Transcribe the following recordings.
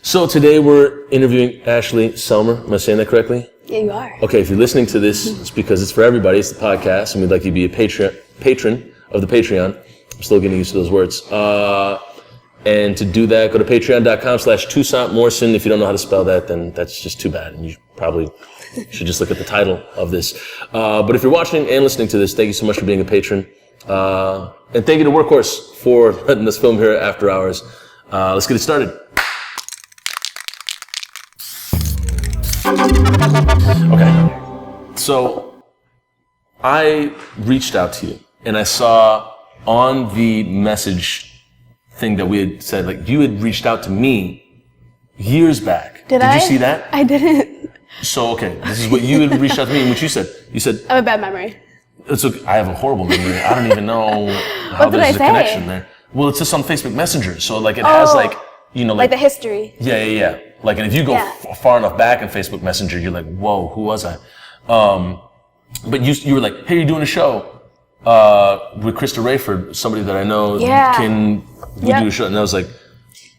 So today we're interviewing Ashley Selmer. Am I saying that correctly? Yeah, you are. Okay, if you're listening to this, it's because it's for everybody. It's the podcast, and we'd like you to be a patron of the Patreon. I'm still getting used to those words. And to do that, go to patreon.com/ToussaintMorrison. If you don't know how to spell that, then that's just too bad. And you probably should just look at the title of this. But if you're watching and listening to this, thank you so much for being a patron. And thank you to Workhorse for letting us film here at After Hours. Let's get it started. Okay, so I reached out to you, and I saw on the message thing that we had said, like, you had reached out to me years back. Did I? You see that? I didn't. So, okay, this is what you had reached out to me, and what you said. You said, I have a bad memory. it's okay. I have a horrible memory. I don't even know how there's a connection there. Well, it's just on Facebook Messenger, so like it has like, you know, like the history. Yeah. Like, and if you go far enough back in Facebook Messenger, you're like, whoa, who was I? But you were like, hey, you're doing a show with Krista Rayford, somebody that I know. Can we do a show? And I was like,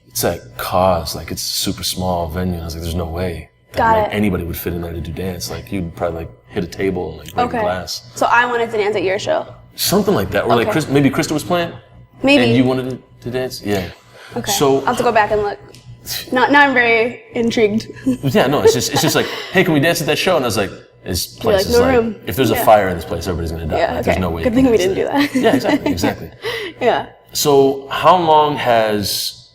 it's at Cause, like it's a super small venue. And I was like, there's no way that anybody would fit in there to do dance. Like you'd probably like hit a table and like break a glass. So I wanted to dance at your show. Something like that. Or like maybe Krista was playing. Maybe. And you wanted to dance? Yeah. Okay. So I'll have to go back and look. Now I'm very intrigued. Yeah, no, it's just like, hey, can we dance at that show? And I was like, this place is no like, room. if there's a fire in this place, everybody's gonna die. Like, there's no way. Good thing we didn't do that. Yeah, exactly. Yeah. So how long has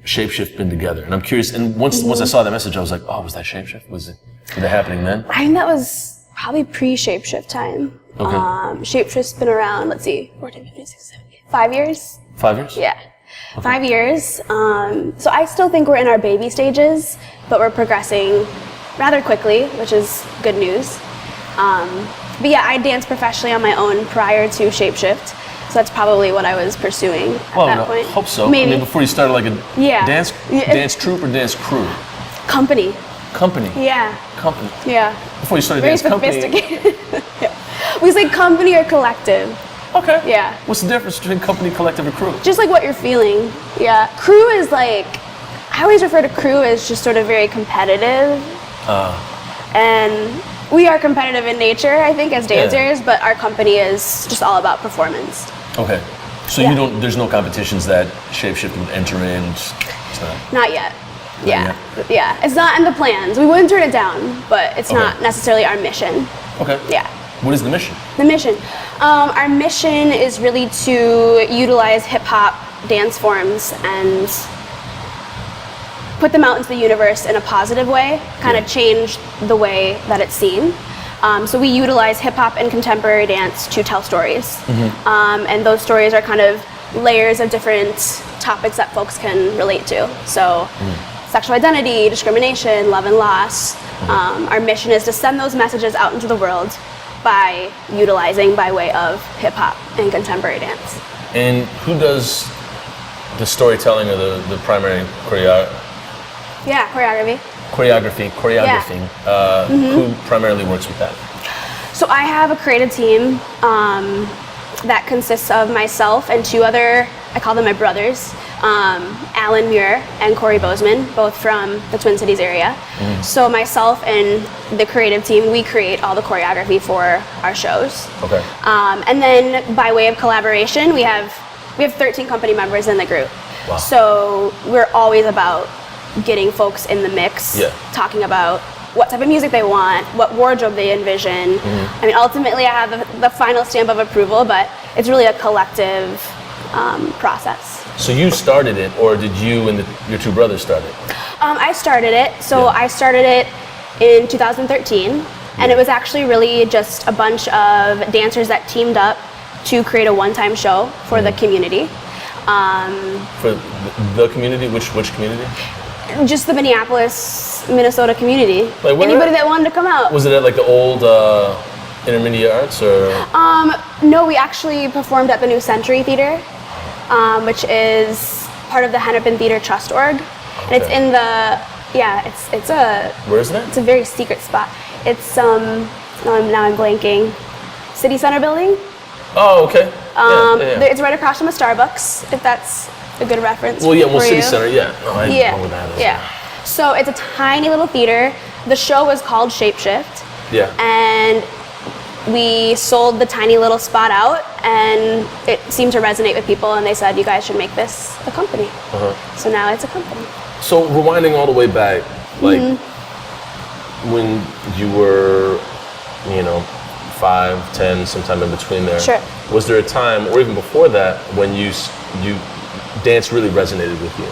SHAPESHIFT been together? And I'm curious, and once I saw that message, I was like, oh, was that SHAPESHIFT? Was it happening then? I think that was probably pre-SHAPESHIFT time. Okay. SHAPESHIFT's been around, let's see, 14, 15, 16, 17, 5 years? 5 years? Yeah. Okay. 5 years. So I still think we're in our baby stages, but we're progressing rather quickly, which is good news. But yeah, I danced professionally on my own prior to SHAPESHIFT, so that's probably what I was pursuing at that point. I hope so. Maybe. I mean, before you started like a dance troupe or dance crew? Company. Yeah. Company. Yeah. Before you started very dance company. Sophisticated. Yeah. We say company or collective. Okay. Yeah. What's the difference between company, collective, and crew? Just like what you're feeling. Yeah. Crew is like, I always refer to crew as just sort of very competitive. And we are competitive in nature, I think, as dancers, but our company is just all about performance. Okay. So there's no competitions that SHAPESHIFT would enter in? Not yet. Yeah. It's not in the plans. We wouldn't turn it down, but it's not necessarily our mission. Okay. Yeah. What is the mission? The mission. Our mission is really to utilize hip-hop dance forms and put them out into the universe in a positive way, kind of change the way that it's seen. So we utilize hip-hop and contemporary dance to tell stories. And those stories are kind of layers of different topics that folks can relate to. So sexual identity, discrimination, love and loss. Our mission is to send those messages out into the world by utilizing by way of hip-hop and contemporary dance. And who does the storytelling or the primary choreography? Choreographing. Who primarily works with that? So I have a creative team that consists of myself and two other, I call them my brothers, Alan Muir and Corey Bozeman, both from the Twin Cities area. So myself and the creative team, we create all the choreography for our shows. Okay. And then by way of collaboration, we have 13 company members in the group. Wow. So we're always about getting folks in the mix, talking about what type of music they want, what wardrobe they envision. I mean, ultimately I have the final stamp of approval, but it's really a collective process. So you started it, or did you and your two brothers start it? I started it. So I started it in 2013, and it was actually really just a bunch of dancers that teamed up to create a one-time show for the community. For the community? Which community? Just the Minneapolis, Minnesota community. Like anybody that wanted to come out. Was it at like the old Intermediate Arts or? No, we actually performed at the New Century Theater, which is part of the Hennepin Theater Trust Org. And it's in the, it's a. Where is that? It's a very secret spot. It's, now I'm blanking. City Center building. Oh, okay. It's right across from a Starbucks, if that's a good reference. Well, yeah, for City you. Center, yeah. Oh, I know where that is. Yeah. So it's a tiny little theater. The show was called SHAPESHIFT. Yeah. And we sold the tiny little spot out, and it seemed to resonate with people, and they said, you guys should make this a company. So now it's a company. So rewinding all the way back, like when you were, 5, 10, sometime in between there. Sure. Was there a time, or even before that, when you dance really resonated with you?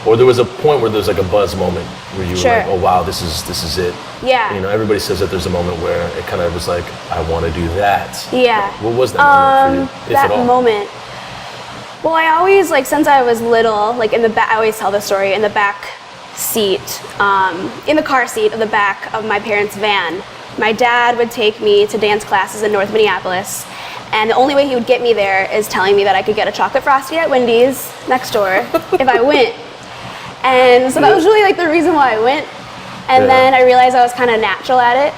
Or there was a point where there was like a buzz moment where you were like, oh wow, this is it. Yeah. Everybody says that there's a moment where it kind of was like, I want to do that. Yeah. What was that moment for you, if at all? That moment. Well, I always, since I was little, in the back, I always tell the story, in the back seat, in the car seat of the back of my parents' van, my dad would take me to dance classes in North Minneapolis, and the only way he would get me there is telling me that I could get a chocolate frosty at Wendy's next door if I went. And so that was really the reason why I went. And then I realized I was kind of natural at it.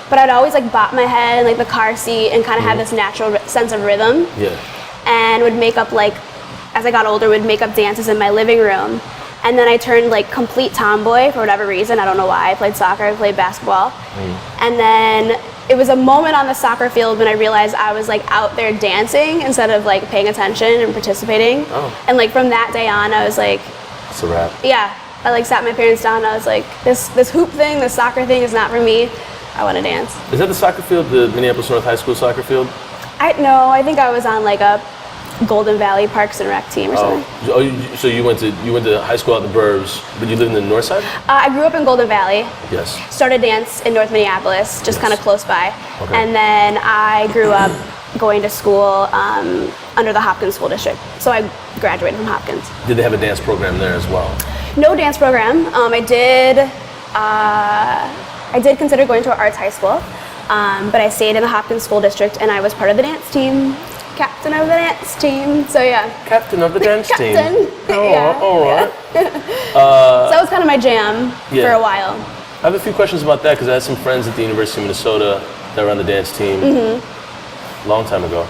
But I'd always bop my head in the car seat and kind of have this natural sense of rhythm. Yeah. And would make up as I got older, would make up dances in my living room. And then I turned complete tomboy for whatever reason. I don't know why. I played soccer, I played basketball. And then it was a moment on the soccer field when I realized I was out there dancing instead of paying attention and participating. Oh. And from that day on, I was it's a wrap. yeah. I sat my parents down and I was like, this hoop thing, this soccer thing is not for me. I want to dance. Is that the soccer field, the Minneapolis North High School soccer field? No, I think I was on a Golden Valley Parks and Rec team or something. So you went to high school out in the burbs, but you lived in the north side? I grew up in Golden Valley. Yes. Started dance in North Minneapolis, just kind of close by. Okay. And then I grew up going to school under the Hopkins School District. So I graduated from Hopkins. Did they have a dance program there as well? No dance program. I did consider going to an arts high school, but I stayed in the Hopkins School District, and I was part of the dance team. Captain of the dance team, so yeah. Captain of the dance team. Oh, yeah, all right. So that was kind of my jam for a while. I have a few questions about that because I had some friends at the University of Minnesota that were on the dance team a long time ago.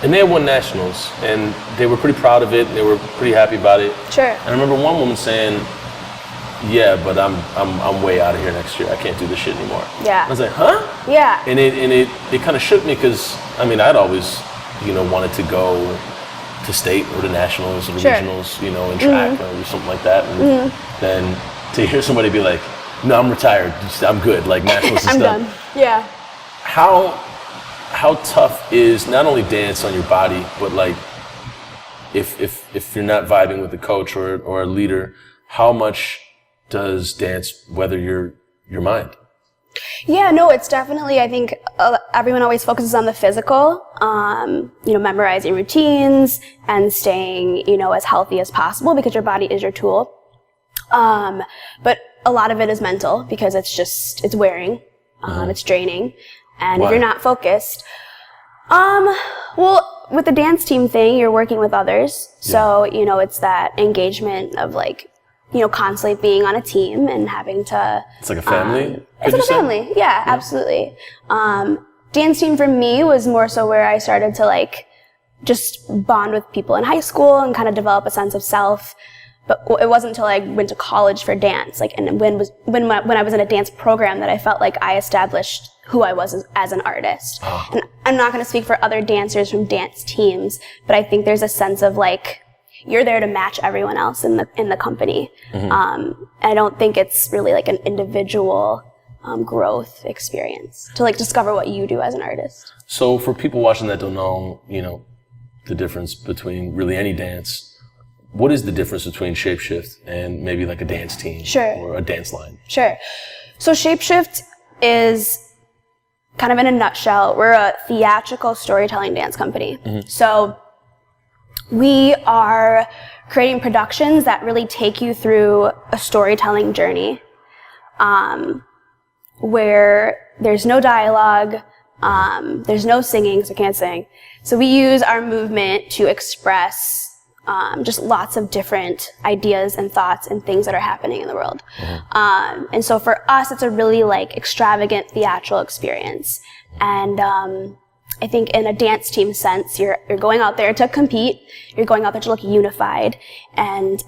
And they had won nationals, and they were pretty proud of it, and they were pretty happy about it. Sure. And I remember one woman saying, yeah, but I'm way out of here next year. I can't do this shit anymore. Yeah. I was like, huh? Yeah. And it kind of shook me because I'd always wanted to go to state or to nationals or regionals, in track or something like that. And then to hear somebody be like, no, I'm retired. I'm good. Nationals is I'm done. done. Yeah. How tough is not only dance on your body, but if you're not vibing with the coach or a leader, how much does dance weather your mind? Yeah, no, it's definitely, I think everyone always focuses on the physical, memorizing routines and staying, as healthy as possible because your body is your tool. But a lot of it is mental because it's wearing, it's draining. And if you're not focused, well, with the dance team thing, you're working with others. So, it's that engagement of constantly being on a team and having to... It's like a family? It's like a family, yeah, absolutely. Dance team for me was more so where I started to just bond with people in high school and kind of develop a sense of self. But it wasn't until I went to college for dance, and when I was in a dance program that I felt like I established who I was as an artist. Oh. And I'm not going to speak for other dancers from dance teams, but I think there's a sense of you're there to match everyone else in the company. I don't think it's really an individual growth experience to discover what you do as an artist. So for people watching that don't know, the difference between really any dance, what is the difference between SHAPESHIFT and maybe a dance team or a dance line? Sure. So SHAPESHIFT is kind of in a nutshell, we're a theatrical storytelling dance company. So we are creating productions that really take you through a storytelling journey, where there's no dialogue, there's no singing, so I can't sing. So we use our movement to express just lots of different ideas and thoughts and things that are happening in the world. And so for us, it's a really extravagant theatrical experience. And I think in a dance team sense, you're going out there to compete, you're going out there to look unified, and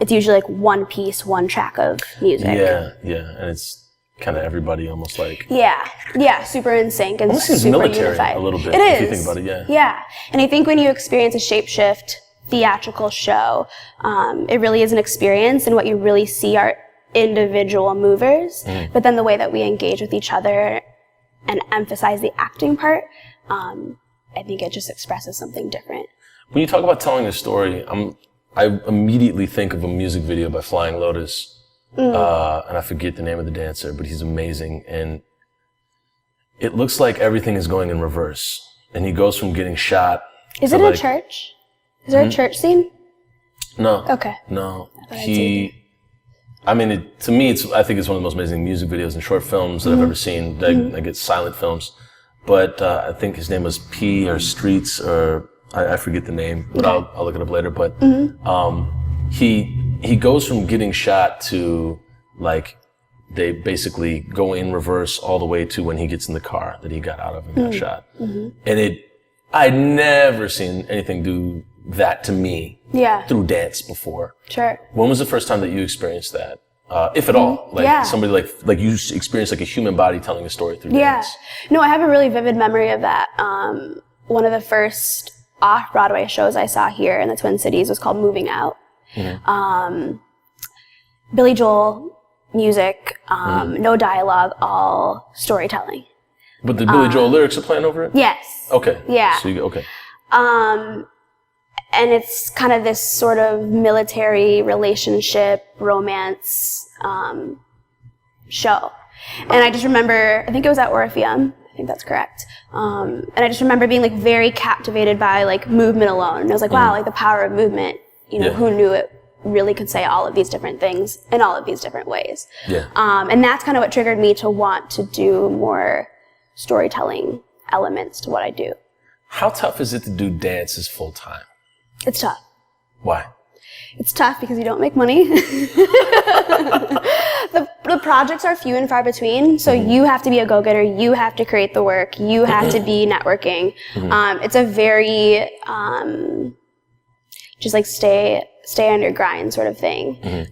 it's usually like one piece, one track of music. Yeah, and it's kind of everybody almost like... Yeah, super in sync and almost seems super military unified. a little bit, It is. if you think about it, Yeah, and I think when you experience a SHAPESHIFT theatrical show, it really is an experience, and what you really see are individual movers, but then the way that we engage with each other and emphasize the acting part, I think it just expresses something different. When you talk about telling a story, I immediately think of a music video by Flying Lotus, and I forget the name of the dancer, but he's amazing, and it looks like everything is going in reverse, and he goes from getting shot. Is it a church? Is there a church scene? No. Okay. No. I mean, to me, I think it's one of the most amazing music videos and short films that I've ever seen. Like it's silent films. But I think his name was P or Streets, or I forget the name, but I'll look it up later. But he goes from getting shot to, like, they basically go in reverse all the way to when he gets in the car that he got out of and got shot. And I'd never seen anything do that to me through dance before. Sure. When was the first time that you experienced that, if at all? Like somebody like you experienced like a human body telling a story through dance. No, I have a really vivid memory of that. One of the first off-Broadway shows I saw here in the Twin Cities was called Moving Out. Billy Joel music, no dialogue, all storytelling. But the Billy Joel lyrics are playing over it? Yes. Okay. Yeah. So okay. And it's kind of this sort of military relationship, romance show. And I just remember, I think it was at Orpheum. I think that's correct. And I just remember being like very captivated by like movement alone. And I was like, wow, like the power of movement. You know, who knew it really could say all of these different things in all of these different ways. And that's kind of what triggered me to want to do more storytelling elements to what I do. How tough is it to do dances full time? It's tough. Why? It's tough because you don't make money. The projects are few and far between, so you have to be a go-getter, you have to create the work, you have to be networking. It's a very just like stay on your grind sort of thing. And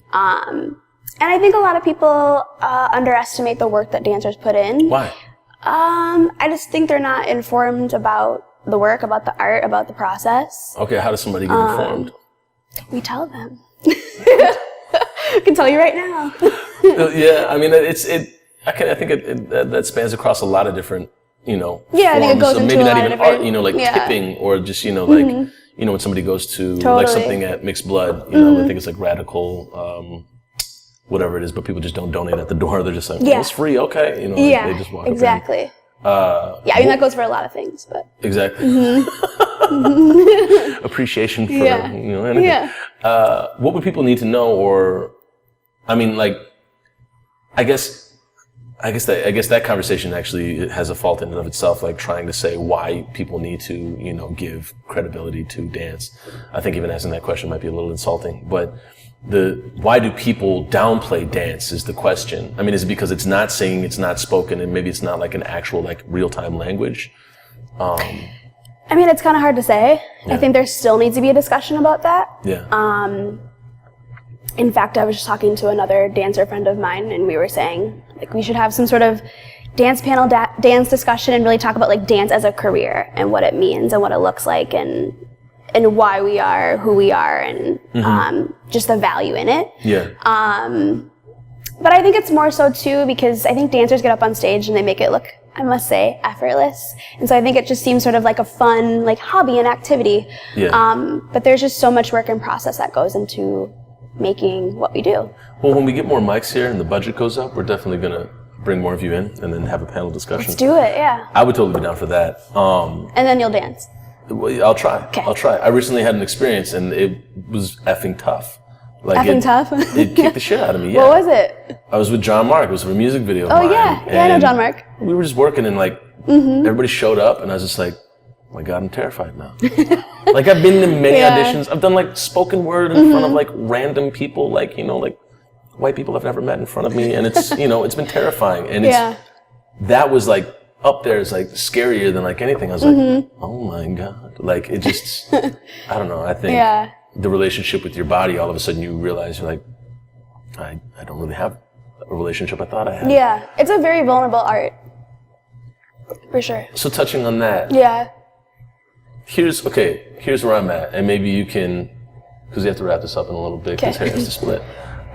I think a lot of people underestimate the work that dancers put in. Why? I just think they're not informed about the work, about the art, about the process. Okay, how does somebody get informed? We tell them. I can tell you right now. Yeah, I mean, I think that spans across a lot of different, forms. I think it goes into maybe a not lot of even art, different, like tipping or just, like, when somebody goes to like something at Mixed Blood, I think it's like radical, whatever it is, but people just don't donate at the door. They're just like, it's free, okay. They just walk exactly. up I mean, that goes for a lot of things, but. Exactly. Appreciation for, anything. What would people need to know, or, I mean, like, I guess that conversation actually has a fault in and of itself, like trying to say why people need to, give credibility to dance. I think even asking that question might be a little insulting, but why do people downplay dance is the question. I mean, is it because it's not singing, it's not spoken, and maybe it's not like an actual like real-time language? I mean, it's kind of hard to say. I think there still needs to be a discussion about that. In fact, I was just talking to another dancer friend of mine, and we were saying like we should have some sort of dance panel, dance discussion, and really talk about like dance as a career and what it means and what it looks like and why we are who we are and just the value in it. But I think it's more so too because I think dancers get up on stage and they make it look, I must say, effortless. And so I think it just seems sort of like a fun like hobby and activity. But there's just so much work and process that goes into making what we do. Well, when we get more mics here and the budget goes up, we're definitely going to bring more of you in and then have a panel discussion. Let's do it, I would totally be down for that. And then you'll dance. I'll try. Okay. I'll try. I recently had an experience and it was effing tough. Like tough? It kicked the shit out of me, What was it? I was with John Mark. It was for a music video of mine. I know John Mark. We were just working and like everybody showed up and I was just like, oh my God, I'm terrified now. Like I've been to many auditions. I've done like spoken word in front of like random people, like, like white people I've never met in front of me. And it's, it's been terrifying. And that was like up there is like scarier than like anything. I was like, oh my God. Like it just, I don't know. I think the relationship with your body, all of a sudden you realize you're like, I don't really have a relationship I thought I had. Yeah, it's a very vulnerable art. For sure. So touching on that. Yeah. Here's where I'm at. And maybe you can, because we have to wrap this up in a little bit because hair has to split.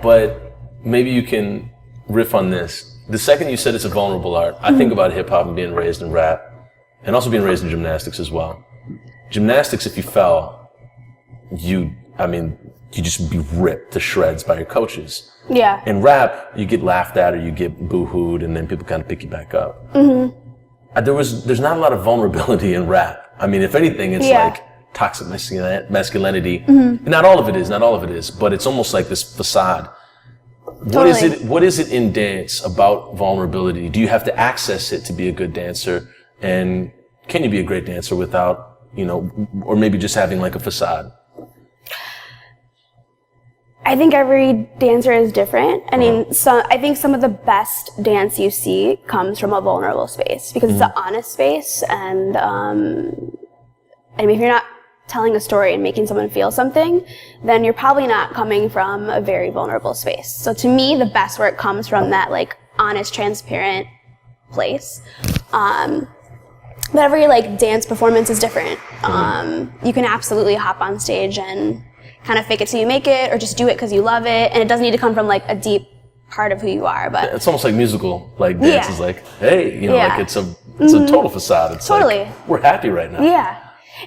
But maybe you can riff on this. The second you said it's a vulnerable art, I think about hip hop and being raised in rap and also being raised in gymnastics as well. Gymnastics, if you fell, you just be ripped to shreds by your coaches. Yeah. In rap, you get laughed at or you get boo-hooed and then people kind of pick you back up. There's not a lot of vulnerability in rap. I mean, if anything, it's like toxic masculinity. Not all of it is, but it's almost like this facade. Totally. What is it in dance about vulnerability? Do you have to access it to be a good dancer? And can you be a great dancer without, or maybe just having like a facade? I think every dancer is different. I mean, I think some of the best dance you see comes from a vulnerable space because it's an honest space, and if you're not telling a story and making someone feel something, then you're probably not coming from a very vulnerable space. So to me, the best work comes from that like honest, transparent place. But every like dance performance is different. You can absolutely hop on stage and kind of fake it till you make it, or just do it because you love it, and it doesn't need to come from like a deep part of who you are. But it's almost like musical, like dance is like, hey, like it's a total facade. It's like we're happy right now. Yeah,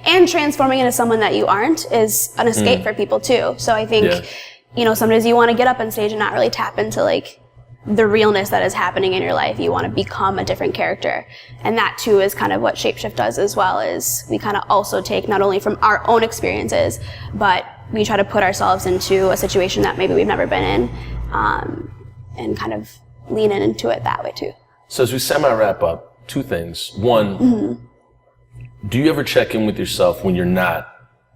and transforming into someone that you aren't is an escape for people too. So I think sometimes you want to get up on stage and not really tap into like the realness that is happening in your life. You want to become a different character, and that too is kind of what SHAPESHIFT does as well. Is we kind of also take not only from our own experiences, but we try to put ourselves into a situation that maybe we've never been in, and kind of lean into it that way too. So as we semi-wrap up, two things. One, do you ever check in with yourself when you're not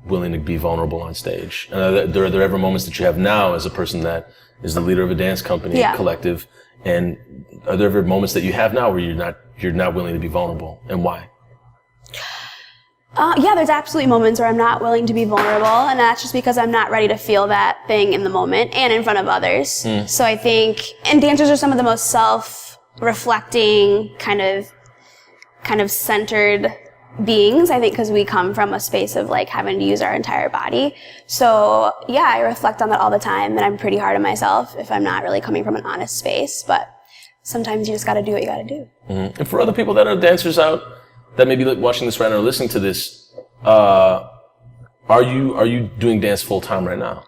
willing to be vulnerable on stage? And are there ever moments that you have now as a person that is the leader of a dance company, collective, and are there ever moments that you have now where you're not willing to be vulnerable, and why? There's absolutely moments where I'm not willing to be vulnerable, and that's just because I'm not ready to feel that thing in the moment and in front of others. So I think, and dancers are some of the most self-reflecting, kind of centered beings, I think, because we come from a space of like having to use our entire body. So I reflect on that all the time, and I'm pretty hard on myself if I'm not really coming from an honest space, but sometimes you just got to do what you got to do. And for other people that are dancers out that may be watching this right now or listening to this, are you doing dance full time right now?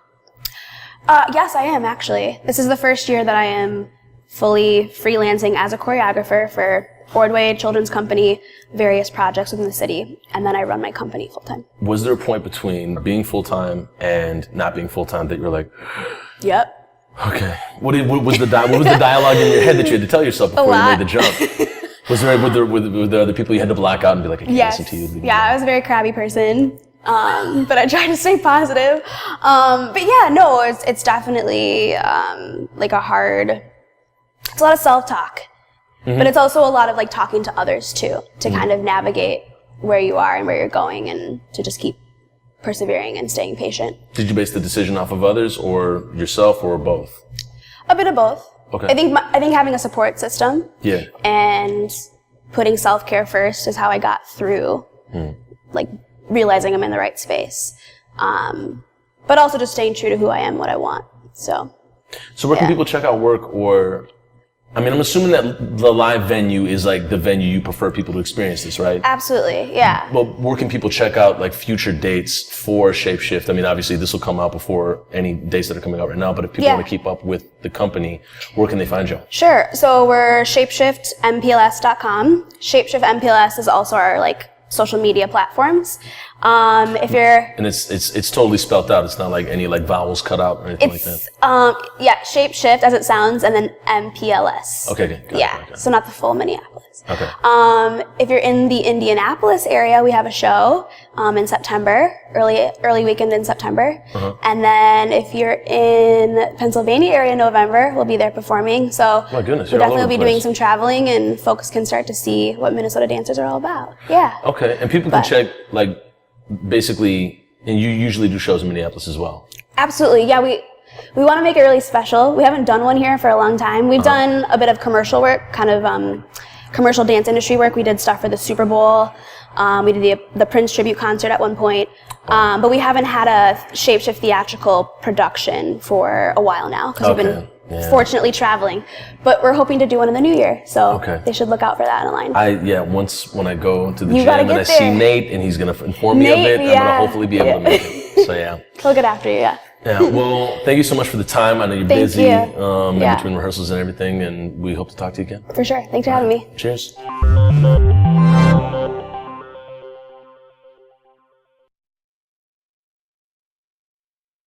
Yes, I am actually. This is the first year that I am fully freelancing as a choreographer for Broadway, children's company, various projects within the city, and then I run my company full time. Was there a point between being full time and not being full time that you were like, yep. Okay. What was the dialogue in your head that you had to tell yourself before you made the jump? Were there other people you had to block out and be like, I can't listen to you? Yeah, I was a very crabby person, but I tried to stay positive. It's definitely like it's a lot of self-talk, but it's also a lot of like talking to others too, to kind of navigate where you are and where you're going, and to just keep persevering and staying patient. Did you base the decision off of others or yourself or both? A bit of both. Okay. I think having a support system and putting self-care first is how I got through, like realizing I'm in the right space, but also just staying true to who I am, what I want. So where can people check out work? Or, I mean, I'm assuming that the live venue is like the venue you prefer people to experience this, right? Absolutely, yeah. Well, where can people check out like future dates for SHAPESHIFT? I mean, obviously this will come out before any dates that are coming out right now, but if people want to keep up with the company, where can they find you? Sure. So we're shapeshiftmpls.com. SHAPESHIFT MPLS is also our like social media platforms. If you're... And it's totally spelled out. It's not like any like vowels cut out or anything like that. SHAPESHIFT as it sounds, and then MPLS. Okay, got it. So not the full Minneapolis. dances. Okay. If you're in the Indianapolis area, we have a show in September, early weekend in September. And then if you're in Pennsylvania area in November, we'll be there performing. So my goodness, we'll you're all definitely over be the doing place. some traveling, and folks can start to see what Minnesota dancers are all about. Yeah. Okay, and people can check, like, basically, and you usually do shows in Minneapolis as well. Absolutely. Yeah, we want to make it really special. We haven't done one here for a long time. We've done a bit of commercial work, kind of commercial dance industry work. We did stuff for the Super Bowl. We did the Prince tribute concert at one point. But we haven't had a SHAPESHIFT theatrical production for a while now, because we've been fortunately traveling. But we're hoping to do one in the new year, so they should look out for that online. When I go to the gym and I see Nate and he's going to inform me of it, I'm going to hopefully be able to make it. So yeah. He'll get after you, yeah. Yeah, well, thank you so much for the time. I know you're busy in between rehearsals and everything, and we hope to talk to you again. For sure. Thanks for having me. Cheers.